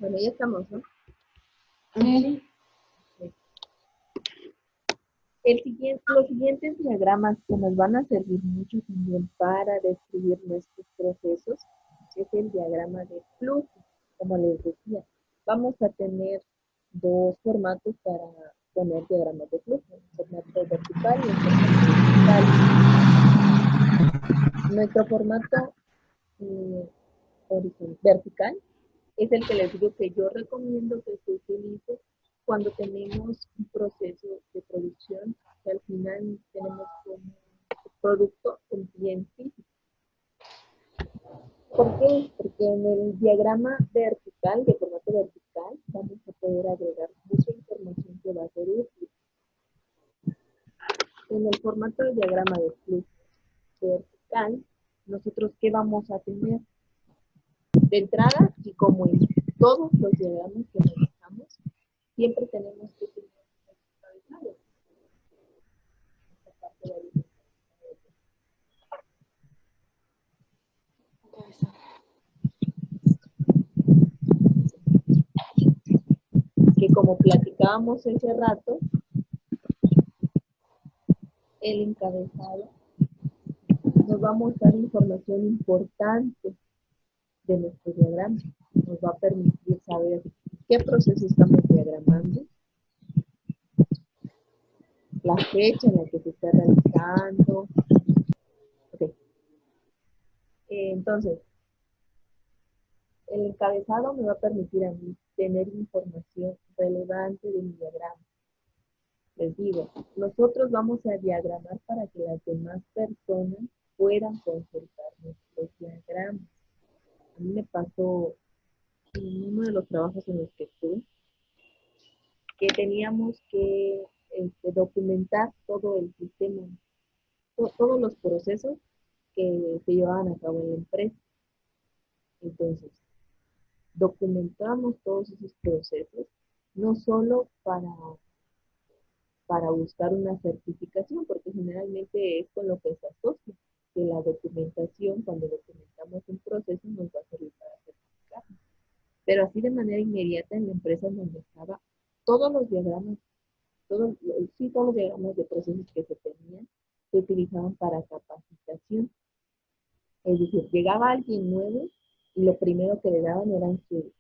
Bueno, ya estamos, ¿no? Sí. Los siguientes diagramas que nos van a servir mucho también para describir nuestros procesos es el diagrama de flujo. Como les decía, vamos a tener dos formatos para poner diagramas de flujo, el formato vertical y el formato horizontal. Nuestro formato vertical es el que les digo que yo recomiendo que se utilice cuando tenemos un proceso de producción que al final tenemos como producto un bien físico. ¿Por qué? Porque en el diagrama vertical, de formato vertical, vamos a poder agregar mucha información que va a ser útil. En el formato de diagrama de flujo vertical, nosotros ¿qué vamos a tener? De entrada, y como en todos los diagramas que manejamos, siempre tenemos que tener un encabezado. Esta parte de ahí. Que como platicábamos ese rato, el encabezado nos va a mostrar información importante de nuestro diagrama. Nos va a permitir saber qué proceso estamos diagramando, la fecha en la que se está realizando. Okay. Entonces, el encabezado me va a permitir a mí tener información relevante de mi diagrama. Les digo, nosotros vamos a diagramar para que las demás personas puedan consultar nuestros diagramas. A mí me pasó en uno de los trabajos en los que estuve, que teníamos que documentar todo el sistema, todos los procesos que se llevaban a cabo en la empresa. Entonces, documentamos todos esos procesos, no solo para buscar una certificación, porque generalmente es con lo que se asocia, que la documentación, cuando documentamos un proceso, nos va a servir para certificarnos. Pero así de manera inmediata en la empresa donde estaba, todos los diagramas, todos los diagramas de procesos que se tenían, se utilizaban para capacitación. Es decir, llegaba alguien nuevo y lo primero que le daban eran su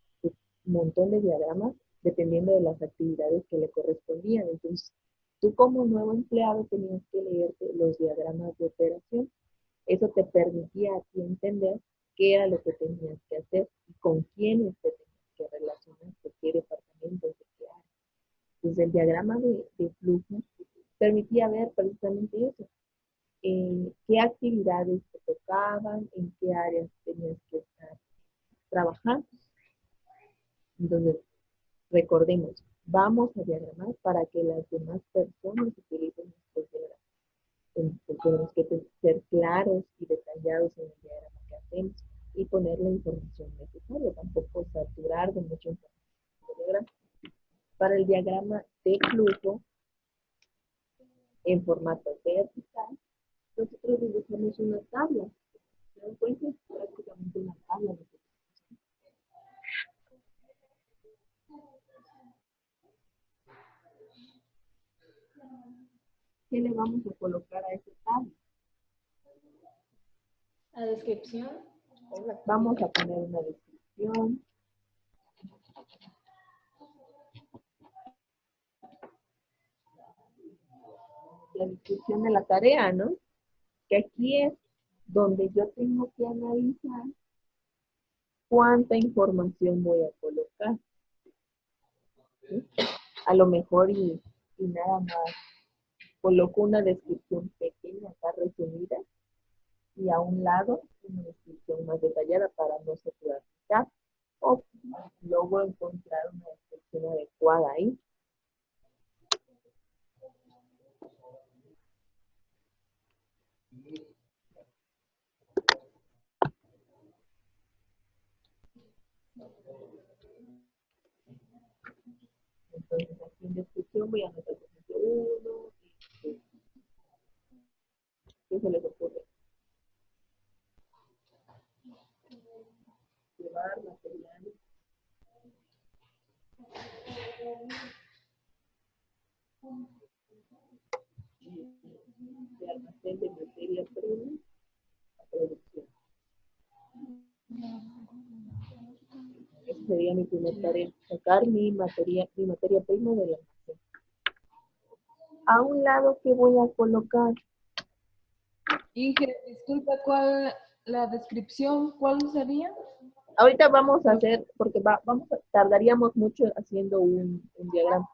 montón de diagramas, dependiendo de las actividades que le correspondían. Entonces, tú como nuevo empleado tenías que leerte los diagramas de operación. Eso te permitía a ti entender qué era lo que tenías que hacer y con quiénes te tenías que relacionar, de qué departamento, de qué área. Entonces, el diagrama de flujo permitía ver precisamente eso, qué actividades te tocaban, en qué áreas tenías que estar trabajando. Entonces, recordemos, vamos a diagramar para que las demás personas utilicen nuestros diagramas. Entonces, tenemos que ser claros y detallados en el diagrama que hacemos y poner la información necesaria, tampoco saturar de mucha información. Para el diagrama de flujo en formato vertical, nosotros dibujamos una tabla. ¿Se dan cuenta? Es prácticamente una tabla de ¿qué le vamos a colocar a esa tabla? La descripción. Vamos a poner una descripción. La descripción de la tarea, ¿no? Que aquí es donde yo tengo que analizar cuánta información voy a colocar. ¿Sí? A lo mejor y nada más coloco una descripción pequeña, acá resumida, y a un lado una descripción más detallada para no saturar. O luego encontrar una descripción adecuada ahí. Entonces aquí en descripción voy a anotar por ejemplo 1, ¿qué se les ocurre? Llevar materiales almacén de materia prima a producción. Esa sería mi primera tarea, sacar mi materia prima del almacén. A un lado, ¿qué voy a colocar? Inge, disculpa, la descripción, ¿cuál sería? Ahorita vamos a hacer, porque tardaríamos mucho haciendo un diagrama.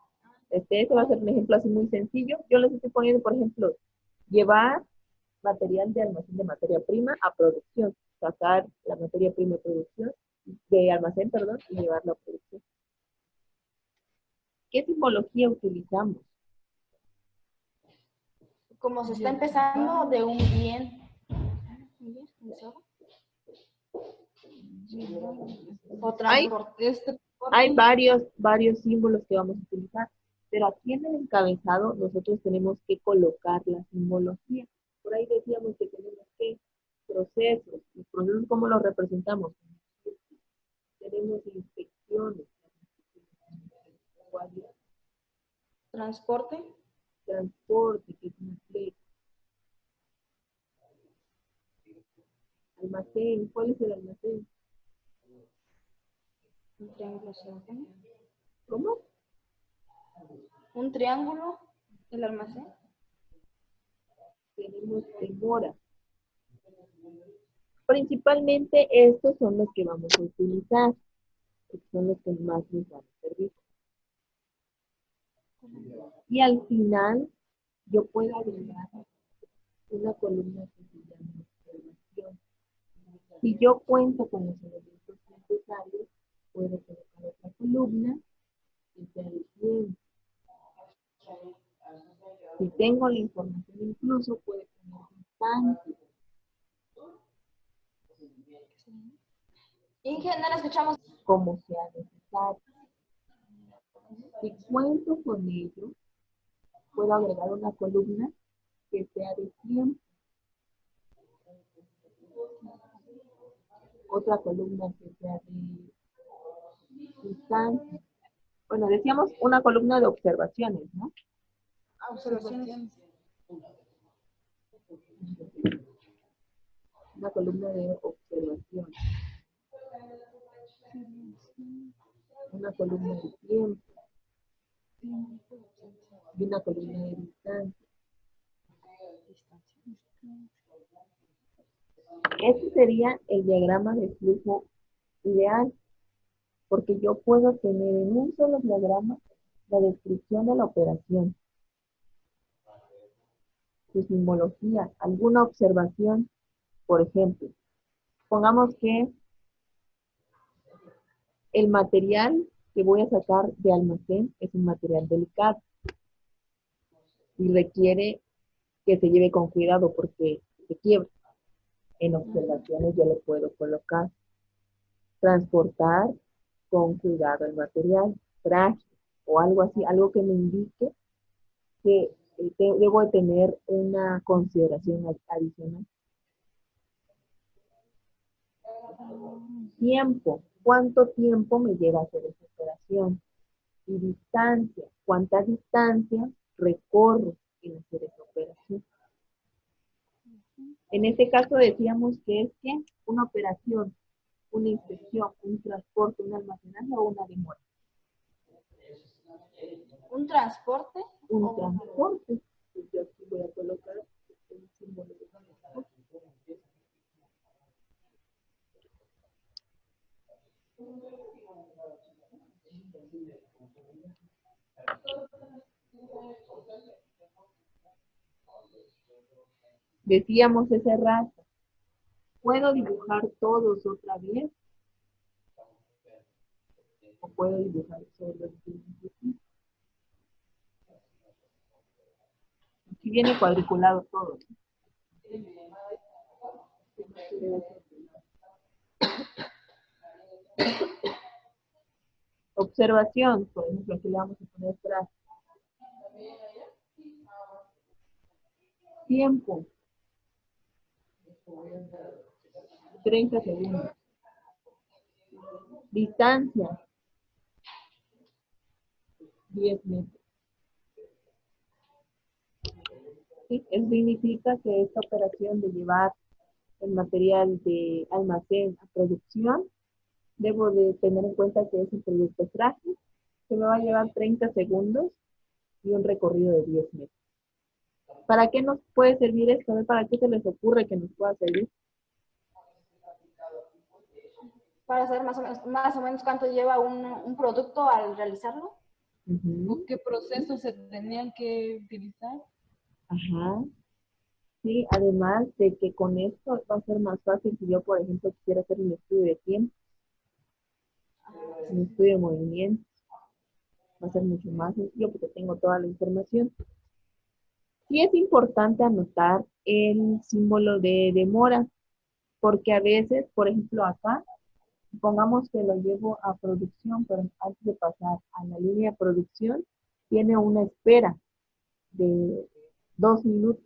Este va a ser un ejemplo así muy sencillo. Yo les estoy poniendo, por ejemplo, llevar material de almacén de materia prima a producción. Sacar la materia prima de producción, de almacén, perdón, y llevarla a producción. ¿Qué simbología utilizamos? Como se está empezando de un bien. O transporte. Hay varios símbolos que vamos a utilizar, pero aquí en el encabezado nosotros tenemos que colocar la simbología. Por ahí decíamos que tenemos que procesos. Los procesos, ¿cómo los representamos? Tenemos inspecciones. Transporte. Transporte, que es una flecha. Almacén, ¿cuál es el almacén? Un triángulo. ¿Cómo? Un triángulo, el almacén. Tenemos demora. Principalmente estos son los que vamos a utilizar, porque son los que más nos van a servir. Y al final, yo puedo agregar una columna que se llama observación. Si yo cuento con los elementos necesarios, puedo colocar otra columna que sea de tiempo. Si tengo la información incluso, puedo poner distancia. Inge, no la escuchamos. Como sea necesario. Si cuento con ello, puedo agregar una columna que sea de tiempo. Otra columna que sea de distancia. Bueno, decíamos una columna de observaciones, ¿no? Observaciones. Una columna de observación. Una columna de tiempo. Y una columna de distancia. Este sería el diagrama de flujo ideal, porque yo puedo tener en un solo diagrama la descripción de la operación, su simbología, alguna observación. Por ejemplo, pongamos que el material que voy a sacar de almacén es un material delicado y requiere que se lleve con cuidado porque se quiebra. En observaciones yo le puedo colocar transportar con cuidado el material, frágil o algo así, algo que me indique que debo de tener una consideración adicional. Tiempo, ¿cuánto tiempo me lleva a hacer esa operación? Y distancia, ¿cuánta distancia recorro en hacer esa operación? En este caso decíamos que es que una operación, una inspección, un transporte, un almacenaje o una demora. ¿Un transporte? Un transporte. Pues yo aquí voy a colocar el símbolo de transporte. Decíamos ese rato, ¿puedo dibujar todos otra vez? ¿O puedo dibujar solo el principio? Aquí viene cuadriculado todo. Observación, por ejemplo, aquí le vamos a poner trazo. Tiempo. 30 segundos. Distancia. 10 metros. ¿sí? Eso significa que esta operación de llevar el material de almacén a producción, debo de tener en cuenta que es un producto frágil, que me va a llevar 30 segundos y un recorrido de 10 metros. ¿Para qué nos puede servir esto? ¿Para qué se les ocurre que nos pueda servir? Para saber más o menos cuánto lleva un producto al realizarlo. Uh-huh. ¿O qué procesos se tenían que utilizar? Ajá. Sí, además de que con esto va a ser más fácil si yo, por ejemplo, quisiera hacer un estudio de tiempo, un estudio de movimiento, va a ser mucho más sencillo porque tengo toda la información. Sí es importante anotar el símbolo de demora, porque a veces, por ejemplo, acá, supongamos que lo llevo a producción, pero antes de pasar a la línea de producción, tiene una espera de 2 minutos.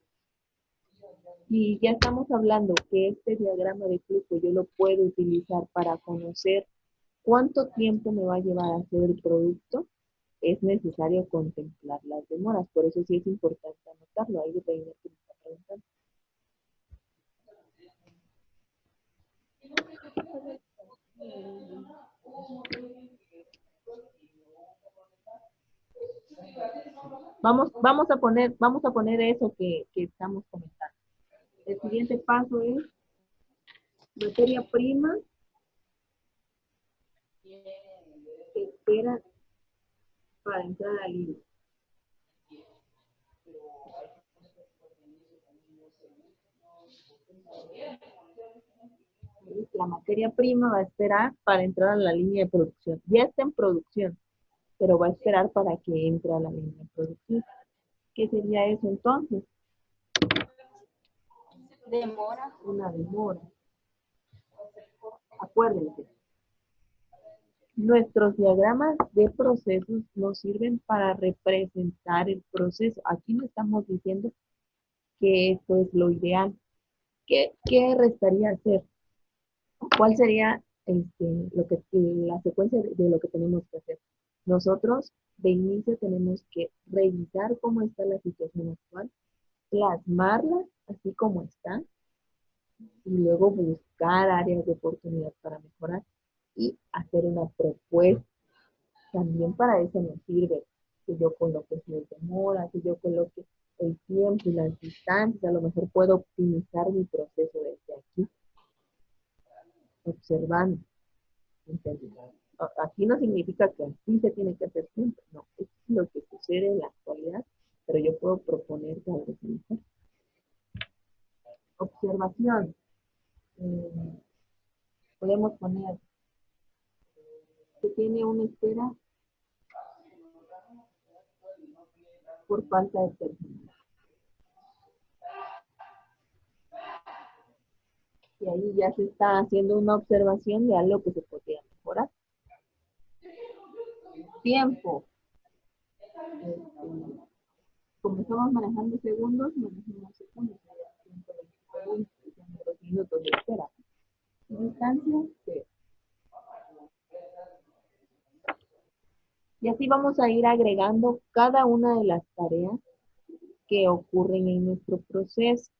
Y ya estamos hablando que este diagrama de flujo yo lo puedo utilizar para conocer cuánto tiempo me va a llevar a hacer el producto. Es necesario contemplar las demoras, por eso sí es importante anotarlo. Ahí depende de que me está preguntando. Vamos a poner eso que estamos comentando. El siguiente paso es materia prima que espera para entrar al línea. La materia prima va a esperar para entrar a la línea de producción. Ya está en producción, pero va a esperar para que entre a la línea de producción. ¿Qué sería eso entonces? Demora. Una demora. Acuérdense, nuestros diagramas de procesos nos sirven para representar el proceso. Aquí no estamos diciendo que esto es lo ideal. ¿Qué restaría hacer? ¿Cuál sería la secuencia de lo que tenemos que hacer? Nosotros de inicio tenemos que revisar cómo está la situación actual, plasmarla así como está, y luego buscar áreas de oportunidad para mejorar y hacer una propuesta. También para eso nos sirve que yo coloque las demoras, que yo coloque el tiempo y las distancias. A lo mejor puedo optimizar mi proceso desde aquí, observando. Aquí no significa que así se tiene que hacer siempre, no, es lo que sucede en la actualidad, pero yo puedo proponer que algo se mejore. Observación. Podemos poner que tiene una espera por falta de personal. Y ahí ya se está haciendo una observación de algo que se podría mejorar. Tiempo. Como estamos manejando segundos, manejamos segundos. 2 minutos de espera. Y distancia, 0. Y así vamos a ir agregando cada una de las tareas que ocurren en nuestro proceso.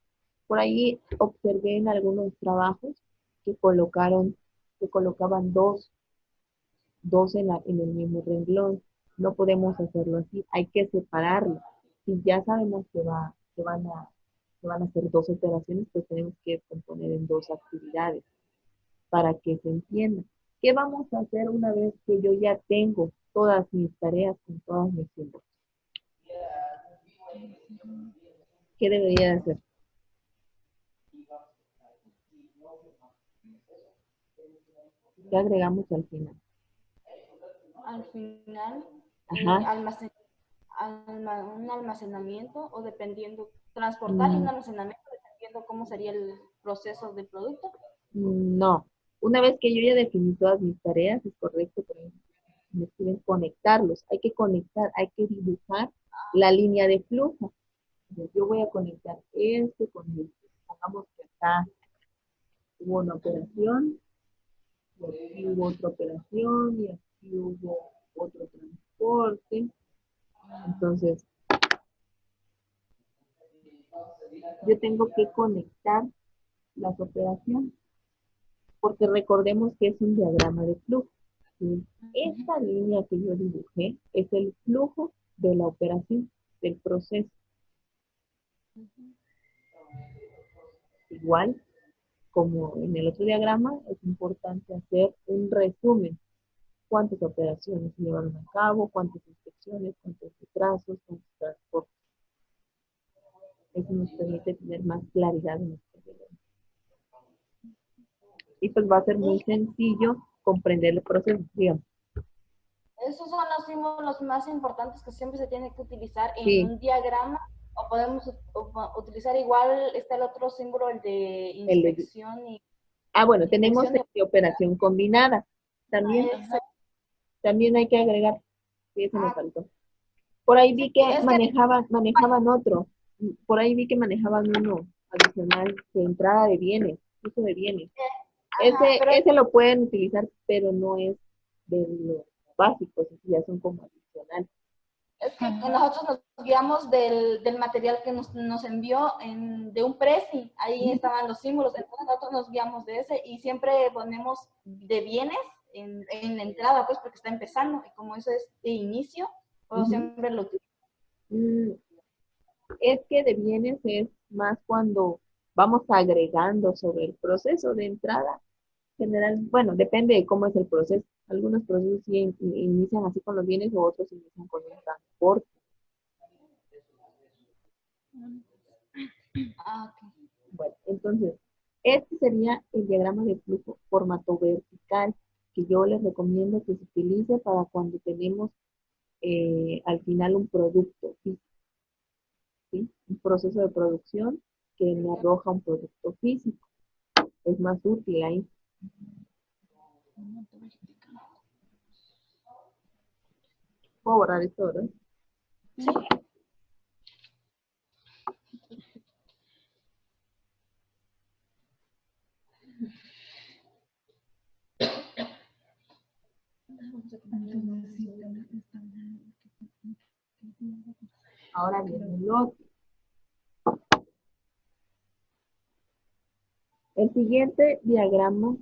Por ahí observé en algunos trabajos que colocaban dos en el mismo renglón. No podemos hacerlo así, hay que separarlo. Si ya sabemos que van a hacer 2 operaciones, pues tenemos que componer en 2 actividades para que se entienda. ¿Qué vamos a hacer una vez que yo ya tengo todas mis tareas con todos mis símbolos? ¿Qué debería de hacer? ¿Qué agregamos al final? Al final, Ajá. un almacenamiento o dependiendo, transportar y un almacenamiento dependiendo cómo sería el proceso del producto. No. Una vez que yo ya definí todas mis tareas, es correcto, pero me piden conectarlos. Hay que conectar, hay que dibujar la línea de flujo. Entonces, yo voy a conectar este con este. Pongamos que acá hubo una operación, y aquí hubo otra operación, y aquí hubo otro transporte. Entonces, yo tengo que conectar las operaciones, porque recordemos que es un diagrama de flujo. ¿Sí? Esta línea que yo dibujé es el flujo de la operación, del proceso. Igual, como en el otro diagrama, es importante hacer un resumen. Cuántas operaciones se llevaron a cabo, cuántas inspecciones, cuántos retrasos, cuántos transportes. Eso nos permite tener más claridad en este diagrama. Y pues va a ser muy sencillo comprender el proceso, digamos. Esos son los símbolos más importantes que siempre se tienen que utilizar en Sí. un diagrama, o podemos utilizar igual, está el otro símbolo, el de El de- inspección y bueno, tenemos inspección de operación combinada. También, también hay que agregar, sí, eso me faltó. Por ahí vi que es que manejaban otro. Por ahí vi que manejaban uno adicional de entrada de bienes, uso de bienes. ajá, pero Ese lo pueden utilizar, pero no es de los básicos, ya son como adicionales. es que nosotros nos guiamos del material que nos envió de un presi, ahí estaban los símbolos, entonces nosotros nos guiamos de ese y siempre ponemos de bienes en la entrada, pues porque está empezando, y como eso es de inicio, pues siempre lo utilizo. Es que de bienes es más cuando vamos agregando sobre el proceso de entrada. General, bueno, depende de cómo es el proceso. Algunos procesos sí inician así con los bienes o otros inician con un transporte. Bueno, entonces, este sería el diagrama de flujo formato vertical que yo les recomiendo que se utilice para cuando tenemos al final un producto físico, ¿sí? Un proceso de producción que me arroja un producto físico. Es más útil ahí. Puedo borrar esto, ¿verdad? Sí. Ahora viene el otro. El siguiente diagrama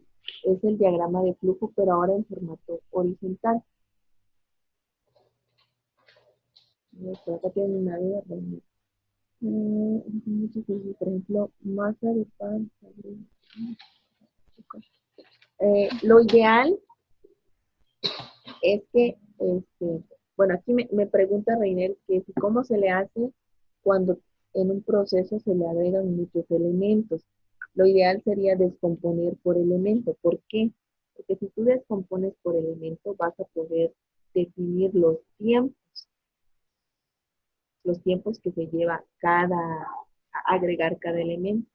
es el diagrama de flujo, pero ahora en formato horizontal. Por acá tienen una duda. Por ejemplo, masa de pan. Lo ideal es que, bueno, aquí me pregunta Reiner que si cómo se le hace cuando en un proceso se le agregan muchos elementos. Lo ideal sería descomponer por elemento. ¿Por qué? Porque si tú descompones por elemento vas a poder definir los tiempos que se lleva agregar cada elemento.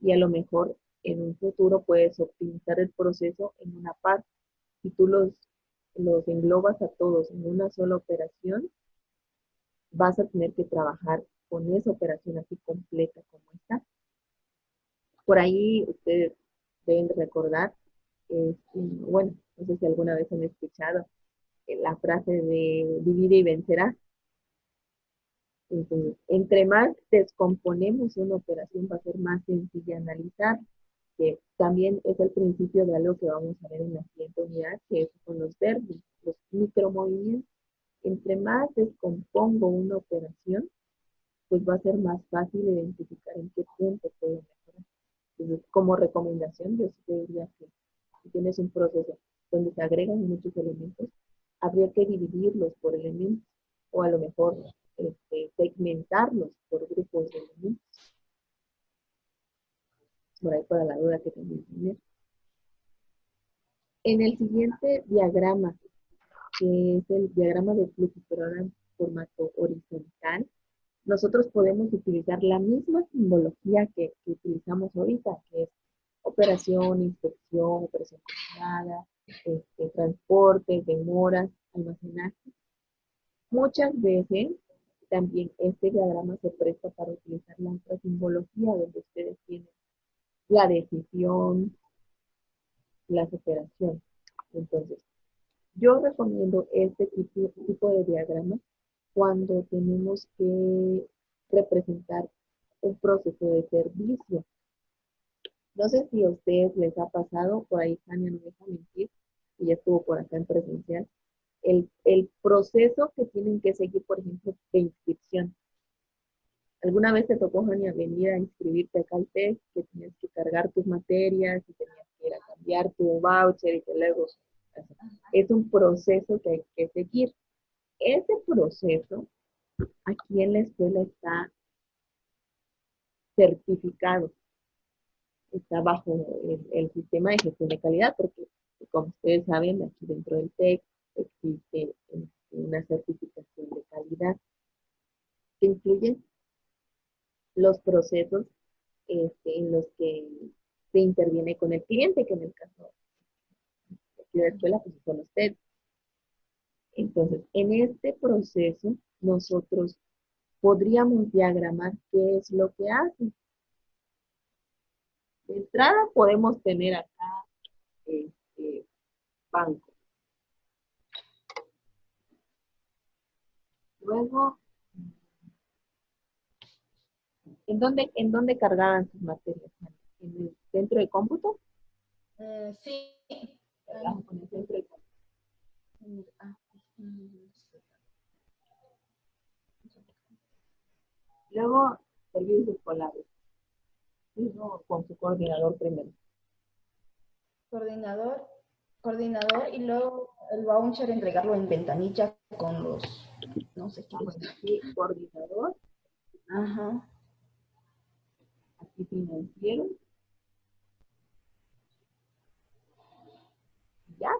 Y a lo mejor en un futuro puedes optimizar el proceso en una parte. Si tú los englobas a todos en una sola operación, vas a tener que trabajar con esa operación así completa como está. Por ahí ustedes deben de recordar, bueno, no sé si alguna vez han escuchado la frase de divide y vencerás. Entonces, entre más descomponemos una operación, va a ser más sencilla analizar, que también es el principio de algo que vamos a ver en la siguiente unidad, que es con los verbos, los micromovimientos. Entre más descompongo una operación, pues va a ser más fácil identificar en qué punto puedo mejorar. Entonces, como recomendación, yo sí te diría que si tienes un proceso donde se agregan muchos elementos, habría que dividirlos por elementos, o a lo mejor segmentarlos por grupos de elementos. Por ahí para la duda que también tener. En el siguiente diagrama, que es el diagrama de flujo, pero ahora en formato horizontal, nosotros podemos utilizar la misma simbología que utilizamos ahorita, que es operación, inspección, operación combinada, transporte, demoras, almacenaje. Muchas veces también este diagrama se presta para utilizar la otra simbología donde ustedes tienen la decisión, las operaciones. Entonces, yo recomiendo este tipo de diagrama cuando tenemos que representar un proceso de servicio. No sé si a ustedes les ha pasado, por ahí Tania no me deja mentir, y ya estuvo por acá en presencial, el proceso que tienen que seguir, por ejemplo, de inscripción. ¿Alguna vez te tocó, Jania, venir a inscribirte acá al test, que tenías que cargar tus materias y tenías que ir a cambiar tu voucher y que luego... Es un proceso que hay que seguir. Ese proceso aquí en la escuela está certificado, está bajo el sistema de gestión de calidad, porque como ustedes saben, aquí dentro del TEC existe una certificación de calidad que incluye los procesos en los que se interviene con el cliente, que en el caso de la escuela, pues son ustedes. Entonces, en este proceso, nosotros podríamos diagramar qué es lo que hace. De entrada, podemos tener acá banco. Luego, ¿en dónde cargaban sus materias? ¿En el centro de cómputo? Sí. Cargaban con el centro de cómputo. Luego, servicios escolares. Luego, con su coordinador primero. Coordinador y luego el voucher entregarlo en ventanilla con los, no sé qué. Bueno, aquí coordinador, Ajá. aquí financiero. ¿Ya?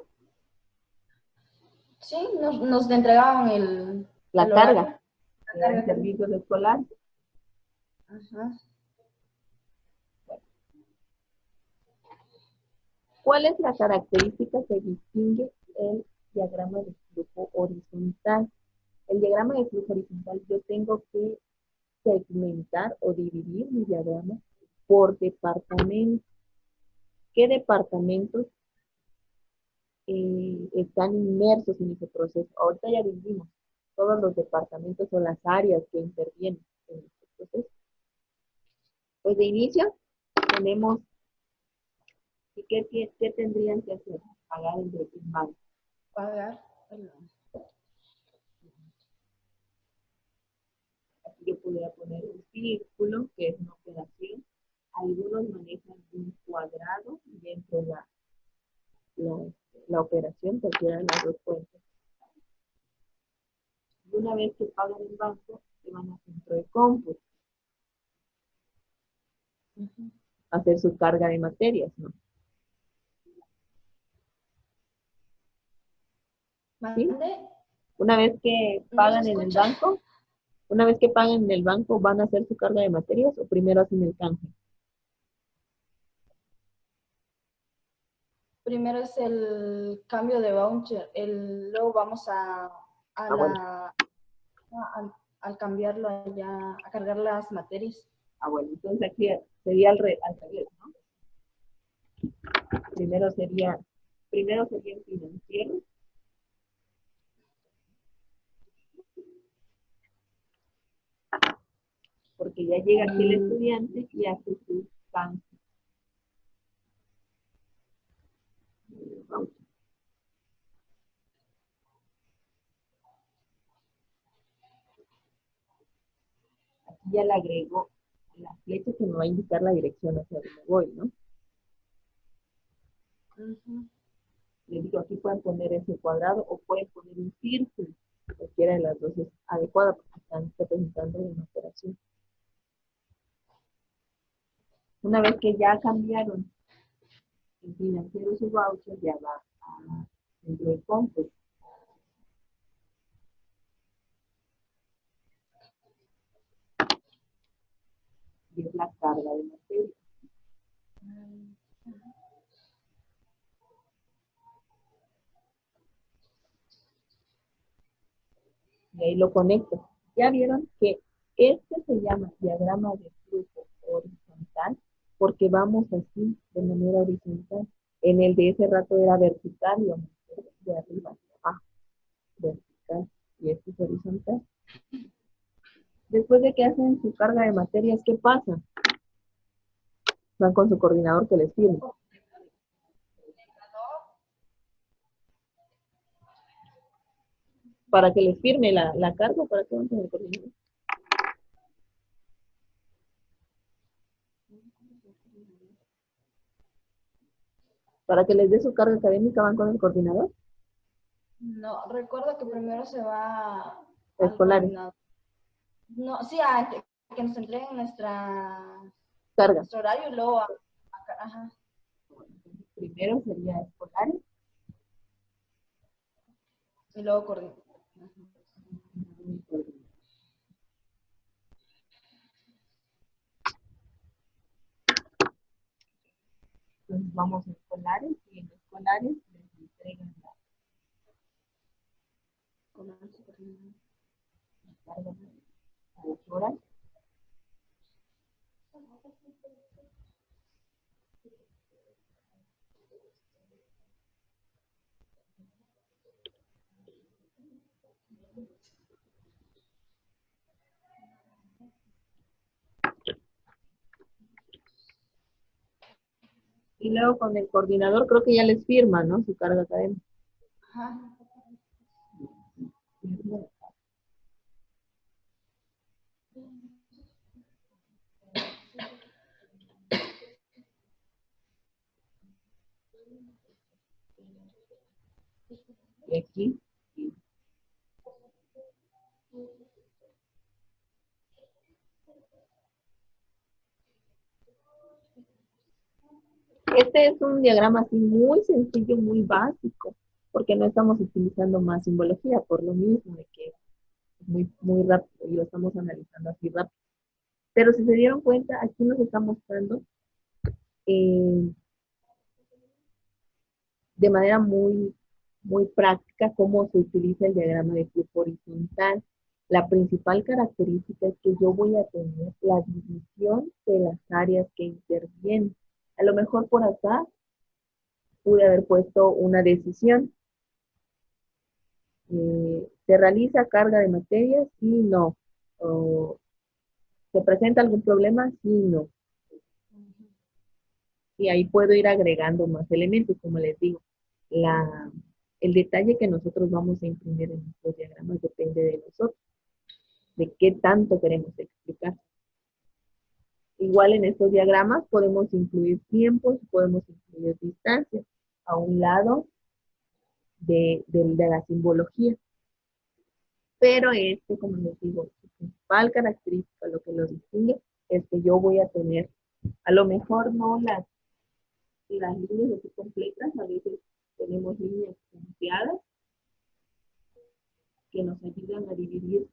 Sí, nos entregaban el La carga. horario. La Eran carga. servicios escolares. Ajá. ¿Cuál es la característica que distingue el diagrama de flujo horizontal? El diagrama de flujo horizontal yo tengo que segmentar o dividir mi diagrama por departamento. ¿Qué departamentos están inmersos en ese proceso? Ahorita ya dividimos todos los departamentos o las áreas que intervienen en este proceso. Pues de inicio tenemos, ¿y qué tendrían que hacer? Pagar el banco. Pagar. Aquí yo podría poner un círculo, que es una operación. Algunos manejan un cuadrado y dentro la operación, cualquiera de las dos fuentes. Y una vez que pagan el banco, se van a centro de cómputo a hacer su carga de materias, ¿no? ¿Sí? ¿Mande? Una vez que No se pagan en el escucha. banco, ¿van a hacer su carga de materias o primero hacen el canje? Primero es el cambio de voucher. Luego vamos Bueno. al cambiarlo allá, a cargar las materias. Bueno, entonces aquí sería al revés, ¿no? Primero sería el financiero. Porque ya llega aquí el estudiante y hace su canje. Aquí ya le agrego la flecha que me va a indicar la dirección hacia donde voy, ¿no? Les digo, aquí pueden poner ese cuadrado o pueden poner un círculo. Cualquiera de las dos es adecuada porque están representando una operación. Una vez que ya cambiaron el financiero su voucher, ya va a dentro del cómputo. Y es la carga de materia. Y ahí lo conecto. Ya vieron que este se llama diagrama de flujo horizontal porque vamos así de manera horizontal. En el de ese rato era vertical y vamos de arriba hacia abajo. Vertical y este es horizontal. Después de que hacen su carga de materias, ¿qué pasa? Van con su coordinador que les firme. Para que les firme la carga, ¿para qué van con el coordinador? Para que les dé su carga académica, van con el coordinador. No, recuerdo que primero se va al Escolares. coordinador. No, sí, que nos entreguen Carga. nuestro horario y luego ajá. Primero sería escolares. Y luego coordinador. Entonces vamos a escolares y en escolares les entregan la carga a las horas. Y luego con el coordinador creo que ya les firma, ¿no? Su carga académica. Ajá. Y aquí. Este es un diagrama así muy sencillo, muy básico, porque no estamos utilizando más simbología, por lo mismo de que es muy rápido y lo estamos analizando así rápido. Pero si se dieron cuenta, aquí nos está mostrando eh, de manera muy práctica cómo se utiliza el diagrama de flujo horizontal. La principal característica es que yo voy a tener la división de las áreas que intervienen. A lo mejor por acá pude haber puesto una decisión. ¿Se realiza carga de materias? Sí, no. O, ¿se presenta algún problema? Sí, no. Y ahí puedo ir agregando más elementos, como les digo. El detalle que nosotros vamos a imprimir en estos diagramas depende de nosotros, de qué tanto queremos explicar. Igual en estos diagramas podemos incluir tiempos, podemos incluir distancias a un lado de la simbología. Pero como les digo, su principal característica, lo que lo distingue, es que yo voy a tener, a lo mejor no las líneas así completas, a veces tenemos líneas punteadas que nos ayudan a dividir,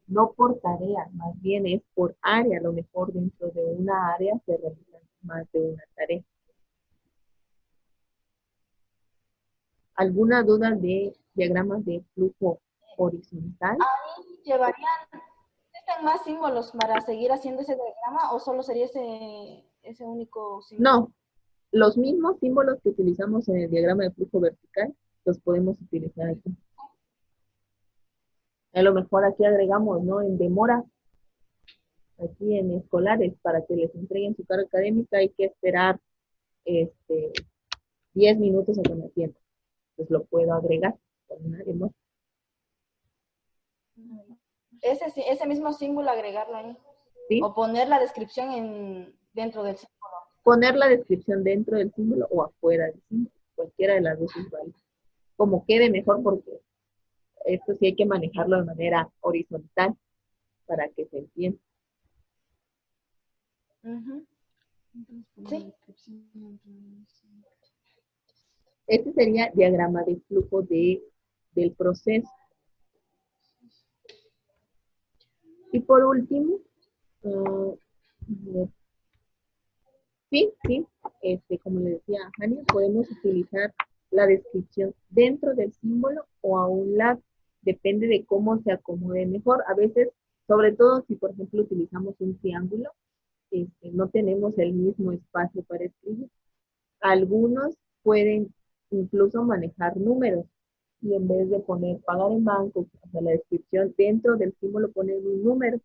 no por tarea, más bien es por área, a lo mejor dentro de una área se realizan más de una tarea. ¿Alguna duda de diagramas de flujo horizontal? Ahí ¿existen más símbolos para seguir haciendo ese diagrama o solo sería ese único símbolo? No, los mismos símbolos que utilizamos en el diagrama de flujo vertical los podemos utilizar aquí. A lo mejor aquí agregamos, ¿no? En demora, aquí en escolares, para que les entreguen su carga académica hay que esperar 10 minutos a que me atiendan. Pues lo puedo agregar con una demora. Ese mismo símbolo agregarlo ahí. ¿Sí? O poner la descripción dentro del símbolo. Poner la descripción dentro del símbolo o afuera del símbolo. Cualquiera de las dos es válida. Como quede mejor, porque esto sí hay que manejarlo de manera horizontal para que se entienda. Uh-huh. Sí. Este sería diagrama de flujo del proceso. Y por último, sí, como le decía a Jania, podemos utilizar la descripción dentro del símbolo o a un lado. Depende de cómo se acomode mejor. A veces, sobre todo si por ejemplo utilizamos un triángulo, no tenemos el mismo espacio para escribir. Algunos pueden incluso manejar números y en vez de poner pagar en banco, o sea, la descripción dentro del símbolo poner un número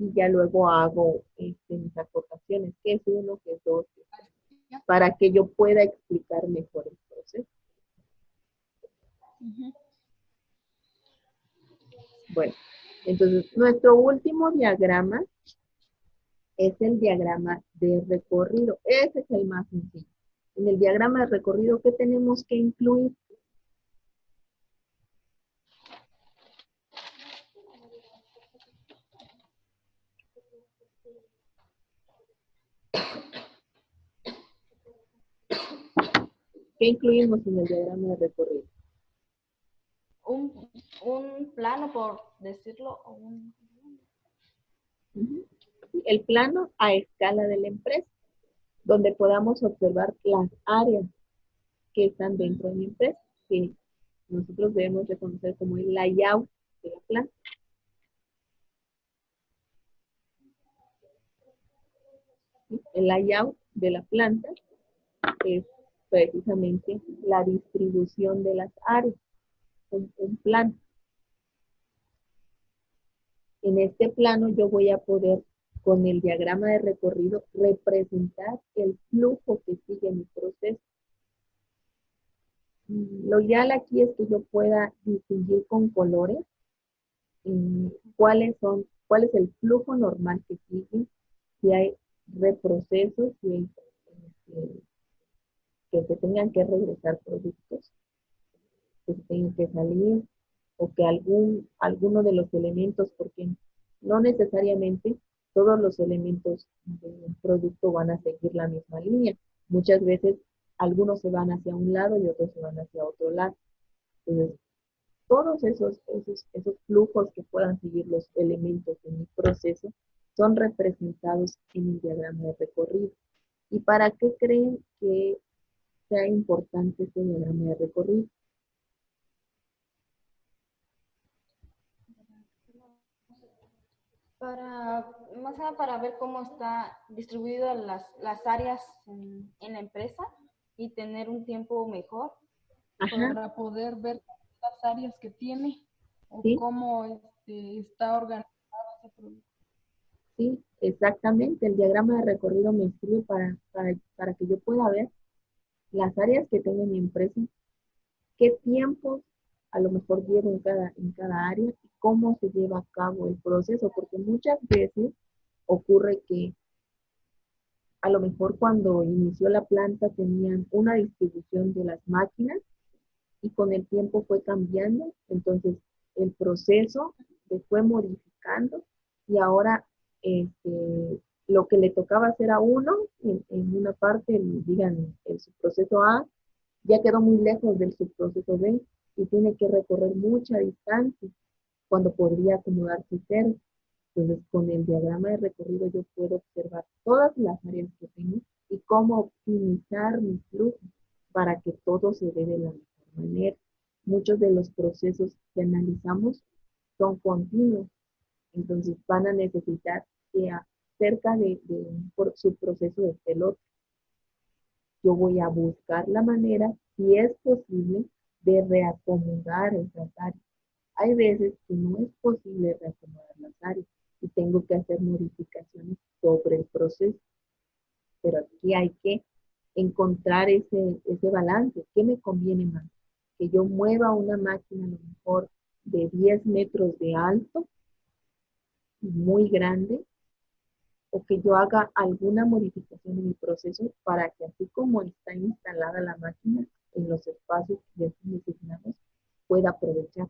y ya luego hago mis acotaciones, qué es uno, qué es dos, qué es tres, para que yo pueda explicar mejor el proceso. Bueno, entonces nuestro último diagrama es el diagrama de recorrido. Ese es el más sencillo. En el diagrama de recorrido, ¿qué tenemos que incluir? ¿Qué incluimos en el diagrama de recorrido? Un plano, por decirlo. El plano a escala de la empresa, donde podamos observar las áreas que están dentro de la empresa, que nosotros debemos reconocer como el layout de la planta. El layout de la planta es precisamente la distribución de las áreas, un plano. En este plano yo voy a poder, con el diagrama de recorrido, representar el flujo que sigue mi proceso. Lo ideal aquí es que yo pueda distinguir con colores cuál es el flujo normal que sigue, si hay reprocesos, si hay que se tengan que regresar productos, que se tengan que salir, o que alguno de los elementos, porque no necesariamente todos los elementos del producto van a seguir la misma línea. Muchas veces algunos se van hacia un lado y otros se van hacia otro lado. Entonces, todos esos flujos que puedan seguir los elementos en mi proceso son representados en el diagrama de recorrido. ¿Y para qué creen que sea importante este diagrama de recorrido? Más que nada para ver cómo está distribuidas las áreas en la empresa y tener un tiempo mejor. Ajá. Para poder ver las áreas que tiene o ¿Sí? cómo está organizado ese producto. Sí, exactamente. El diagrama de recorrido me sirve para que yo pueda ver las áreas que tengo en mi empresa, qué tiempos a lo mejor llevo en cada área y cómo se lleva a cabo el proceso, porque muchas veces ocurre que a lo mejor cuando inició la planta tenían una distribución de las máquinas y con el tiempo fue cambiando, entonces el proceso se fue modificando y ahora lo que le tocaba hacer a uno en una parte, digan, el subproceso A, ya quedó muy lejos del subproceso B y tiene que recorrer mucha distancia cuando podría acomodarse cerca. Entonces, con el diagrama de recorrido yo puedo observar todas las áreas que tengo y cómo optimizar mi flujo para que todo se dé de la mejor manera. Muchos de los procesos que analizamos son continuos, entonces van a necesitar que cerca de su proceso esté el otro. Yo voy a buscar la manera, si es posible, de reacomodar esas áreas. Hay veces que no es posible reacomodar las áreas y tengo que hacer modificaciones sobre el proceso. Pero aquí hay que encontrar ese balance. ¿Qué me conviene más? Que yo mueva una máquina a lo mejor de 10 metros de alto, muy grande, o que yo haga alguna modificación en mi proceso para que así como está instalada la máquina en los espacios que ya necesitamos, pueda aprovechar.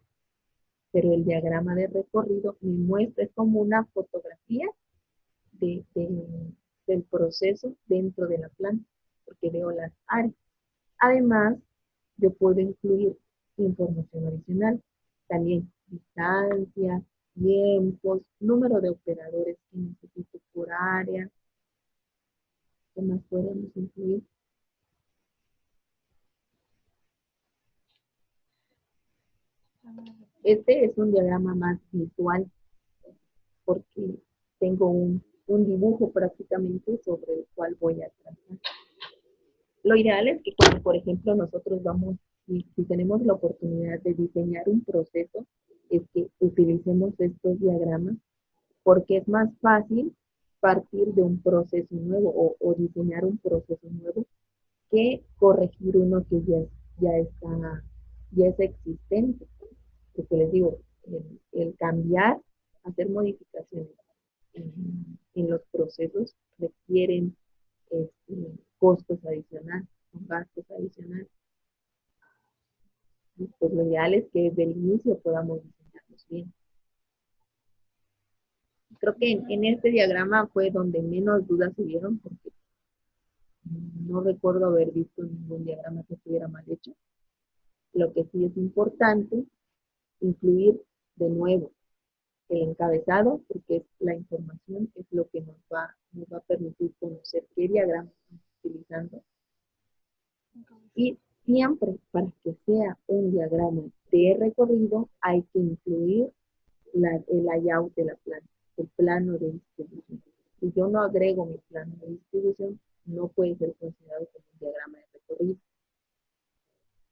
Pero el diagrama de recorrido me muestra, es como una fotografía de, del proceso dentro de la planta, porque veo las áreas. Además, yo puedo incluir información adicional, también distancia, tiempos, número de operadores que necesito por área. ¿Qué más podemos incluir? Este es un diagrama más visual porque tengo un dibujo prácticamente sobre el cual voy a trazar. Lo ideal es que cuando, por ejemplo, nosotros vamos, si tenemos la oportunidad de diseñar un proceso, es que utilicemos estos diagramas porque es más fácil partir de un proceso nuevo o diseñar un proceso nuevo que corregir uno que ya está, ya es existente. Porque les digo, el cambiar, hacer modificaciones en los procesos requieren costos adicionales, gastos adicionales. Pues lo ideal es que desde el inicio podamos diseñarlos bien. Creo que en este diagrama fue donde menos dudas hubieron, porque no recuerdo haber visto ningún diagrama que estuviera mal hecho. Lo que sí es importante, incluir de nuevo el encabezado, porque es la información, es lo que nos va a permitir conocer qué diagrama estamos utilizando. Y siempre, para que sea un diagrama de recorrido, hay que incluir el layout de la planta, el plano de distribución. Si yo no agrego mi plano de distribución, no puede ser considerado como un diagrama de recorrido.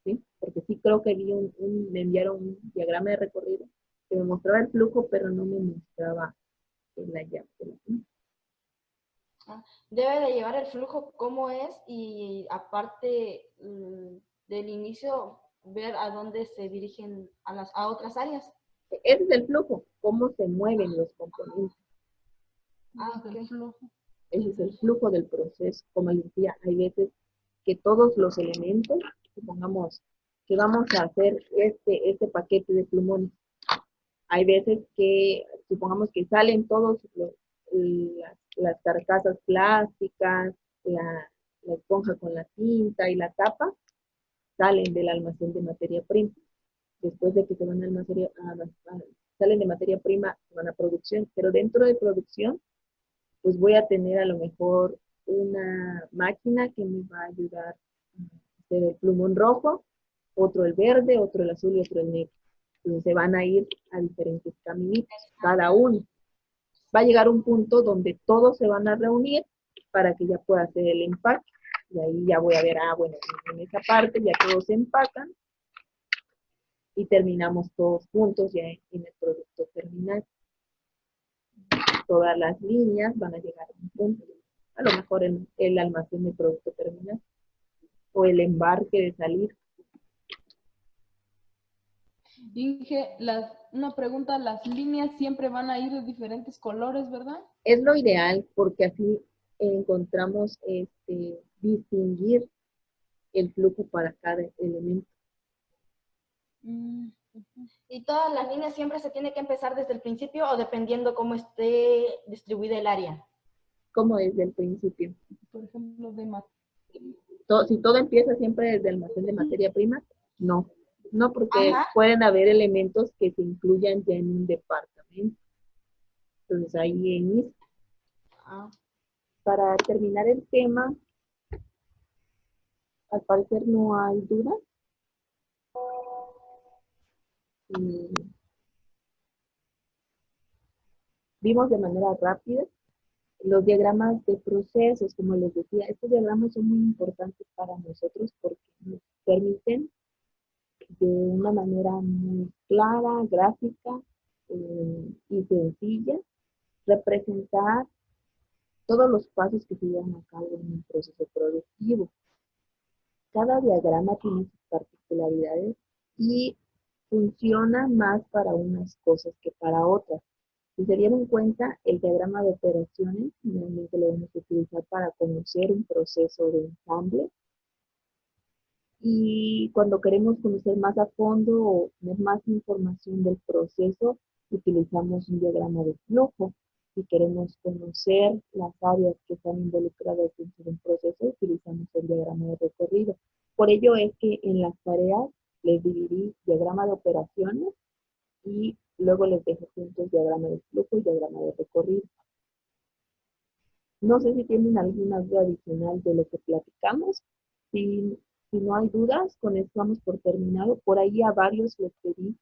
¿Sí? Porque sí creo que me enviaron un diagrama de recorrido que me mostraba el flujo, pero no me mostraba el layout de la planta. Debe de llevar el flujo cómo es y aparte del inicio ver a dónde se dirigen a otras áreas. Ese es el flujo, cómo se mueven los componentes. El flujo. Ese es el flujo del proceso. Como les decía, hay veces que todos los elementos, supongamos que vamos a hacer este paquete de plumones, hay veces que, supongamos que salen todos las carcasas plásticas, la esponja con la tinta y la tapa, salen del almacén de materia prima. Después de que se van al salen de materia prima, van a producción, pero dentro de producción, pues voy a tener a lo mejor una máquina que me va a ayudar a hacer el plumón rojo, otro el verde, otro el azul y otro el negro. Entonces se van a ir a diferentes caminitos, cada uno. Va a llegar un punto donde todos se van a reunir para que ya pueda hacer el empaque. Y ahí ya voy a ver, bueno, en esa parte ya todos se empacan y terminamos todos juntos ya en el producto terminal. Todas las líneas van a llegar a un punto. A lo mejor el almacén de producto terminal o el embarque de salir. Inge, una pregunta, las líneas siempre van a ir de diferentes colores, ¿verdad? Es lo ideal porque así encontramos distinguir el flujo para cada elemento. ¿Y todas las líneas siempre se tiene que empezar desde el principio o dependiendo cómo esté distribuida el área? Como desde el principio. Por ejemplo, Si todo empieza siempre desde el almacén de materia prima, no. No, porque Ajá. pueden haber elementos que se incluyan ya en un departamento. Entonces ahí inicia. Para terminar el tema, al parecer no hay duda. Vimos de manera rápida los diagramas de procesos, como les decía. Estos diagramas son muy importantes para nosotros porque nos permiten de una manera muy clara, gráfica y sencilla representar todos los pasos que se llevan a cabo en un proceso productivo. Cada diagrama tiene sus particularidades y funciona más para unas cosas que para otras. Si se dieron cuenta, el diagrama de operaciones normalmente lo vamos a utilizar para conocer un proceso de ensamble. Y cuando queremos conocer más a fondo o tener más información del proceso, utilizamos un diagrama de flujo. Si queremos conocer las áreas que están involucradas dentro de un proceso, utilizamos el diagrama de recorrido. Por ello es que en las tareas les dividí diagrama de operaciones y luego les dejo juntos diagrama de flujo y diagrama de recorrido. No sé si tienen alguna duda adicional de lo que platicamos. Si no hay dudas, con esto vamos por terminado. Por ahí a varios les pedí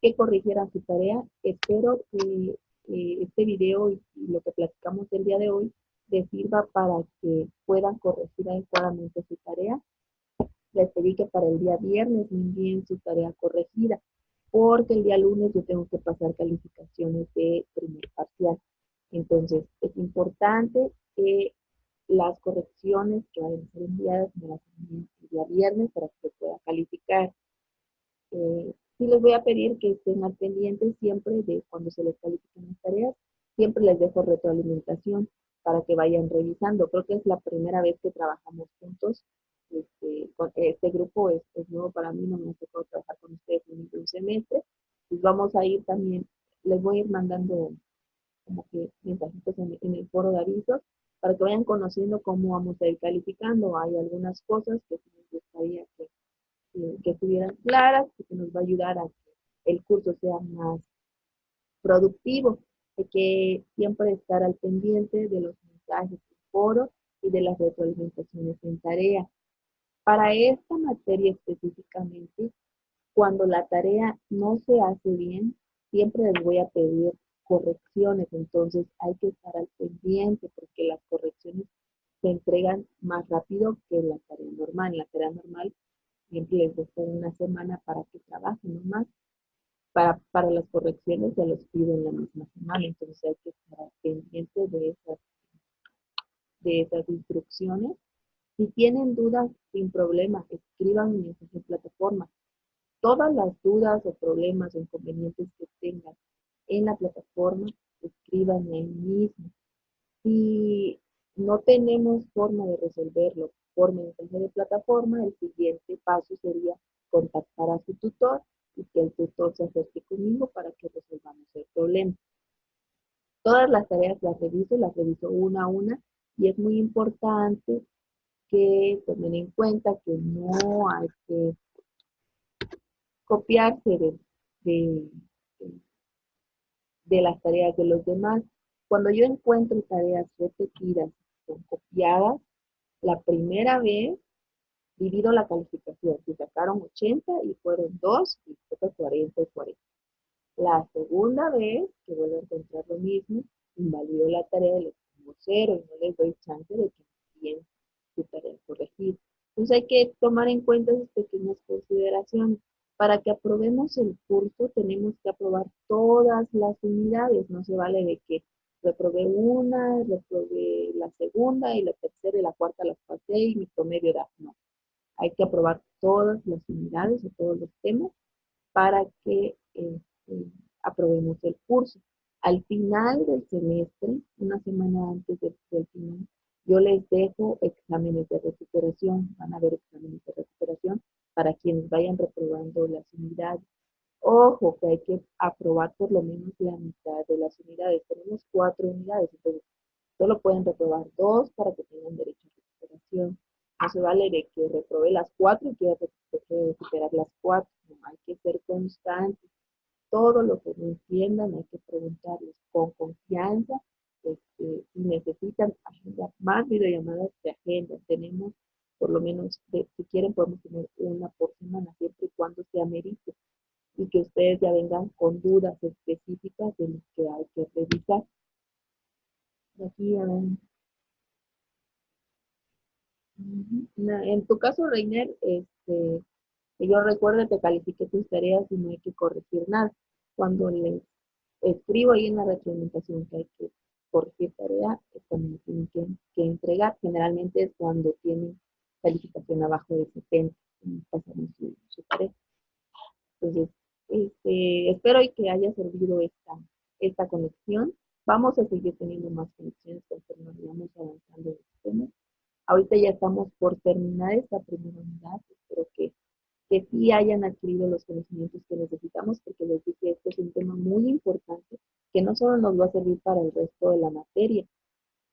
que corrigieran su tarea. Espero que este video y lo que platicamos el día de hoy les sirva para que puedan corregir adecuadamente su tarea. Les pedí que para el día viernes me envíen su tarea corregida. porque el día lunes yo tengo que pasar calificaciones de primer parcial. Entonces, es importante que las correcciones que vayan a ser enviadas me las envíen el día viernes para que se pueda calificar. Sí les voy a pedir que estén al pendiente siempre de cuando se les califiquen las tareas. Siempre les dejo retroalimentación para que vayan revisando. Creo que es la primera vez que trabajamos juntos. Este grupo es nuevo para mí, no me ha tocado trabajar con ustedes en un semestre. Pues vamos a ir también, les voy a ir mandando como que mensajitos en el foro de avisos para que vayan conociendo cómo vamos a ir calificando. Hay algunas cosas que sí me gustaría que estuvieran claras, que nos va a ayudar a que el curso sea más productivo. Hay que siempre estar al pendiente de los mensajes del foro y de las retroalimentaciones en tarea. Para esta materia específicamente, cuando la tarea no se hace bien, siempre les voy a pedir correcciones, entonces hay que estar al pendiente porque las correcciones se entregan más rápido que la tarea normal. La tarea normal siempre les dejo una semana para que trabajen nomás. Para las correcciones se los pido en la misma semana, entonces hay que estar pendiente de esas instrucciones. Si tienen dudas, sin problema, escriban un mensaje en plataforma. Todas las dudas o problemas o inconvenientes que tengan en la plataforma, escriban ahí mismo. Si no tenemos forma de resolverlo por mensaje de plataforma, el siguiente paso sería contactar a su tutor y que el tutor se acerque conmigo para que resolvamos el problema. Todas las tareas las reviso una a una y es muy importante que tomen en cuenta que no hay que copiarse de, de las tareas de los demás. Cuando yo encuentro tareas repetidas o copiadas, la primera vez divido la calificación. Si sacaron 80 y fueron 2, y toca 40 y 40. La segunda vez que vuelvo a encontrar lo mismo, invalido la tarea y les pongo 0 y no les doy chance de que envíen su tarea corregida. Entonces hay que tomar en cuenta esas pequeñas consideraciones. Para que aprobemos el curso tenemos que aprobar todas las unidades. No se vale de que reprobé una, reprobé la segunda y la tercera y la cuarta las pasé y mi promedio da. No. Hay que aprobar todas las unidades o todos los temas para que aprobemos el curso. Al final del semestre, una semana antes del final, yo les dejo exámenes de recuperación. Van a haber exámenes de recuperación para quienes vayan reprobando las unidades. Ojo, que hay que aprobar por lo menos la mitad de las unidades. Tenemos 4 unidades, entonces solo pueden reprobar 2 para que tengan derecho a recuperación. No se vale de que reprobe las 4 y quiera recuperar las 4. No, hay que ser constantes. Todo lo que no entiendan hay que preguntarles con confianza. Si necesitan agenda, más videollamadas de agenda. Tenemos por lo menos, si quieren podemos tener una por semana, siempre y cuando se amerite. Y que ustedes ya vengan con dudas específicas de lo que hay que revisar. Aquí, en tu caso, Reiner, que yo recuerdo que califique tus tareas y no hay que corregir nada. Cuando les escribo ahí en la retroalimentación que hay que corregir tarea, es cuando tienen que entregar. Generalmente es cuando tienen calificación abajo de 70, pasan su tarea. Entonces, espero y que haya servido esta conexión. Vamos a seguir teniendo más conexiones conforme vayamos avanzando en el tema. Ahorita ya estamos por terminar esta primera unidad. Espero que sí hayan adquirido los conocimientos que necesitamos, porque les dije, este es un tema muy importante que no solo nos va a servir para el resto de la materia,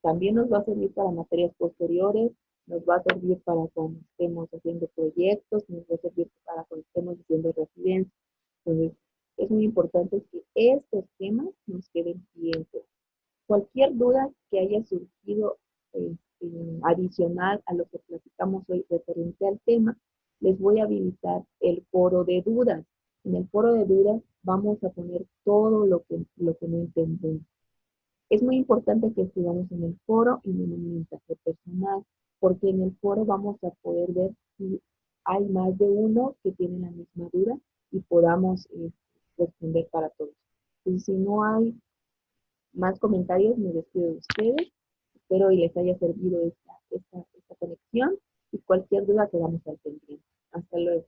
también nos va a servir para materias posteriores, nos va a servir para cuando estemos haciendo proyectos, nos va a servir para cuando estemos haciendo residencia. Entonces, es muy importante que estos temas nos queden bien. Cualquier duda que haya surgido adicional a lo que platicamos hoy referente al tema, les voy a habilitar el foro de dudas. En el foro de dudas vamos a poner todo lo que no entendemos. Es muy importante que escribamos en el foro y no en un mensaje personal, porque en el foro vamos a poder ver si hay más de uno que tiene la misma duda y podamos responder para todos. Entonces, si no hay más comentarios, me despido de ustedes. Espero y les haya servido esta conexión y cualquier duda quedamos al pendiente. Hasta luego.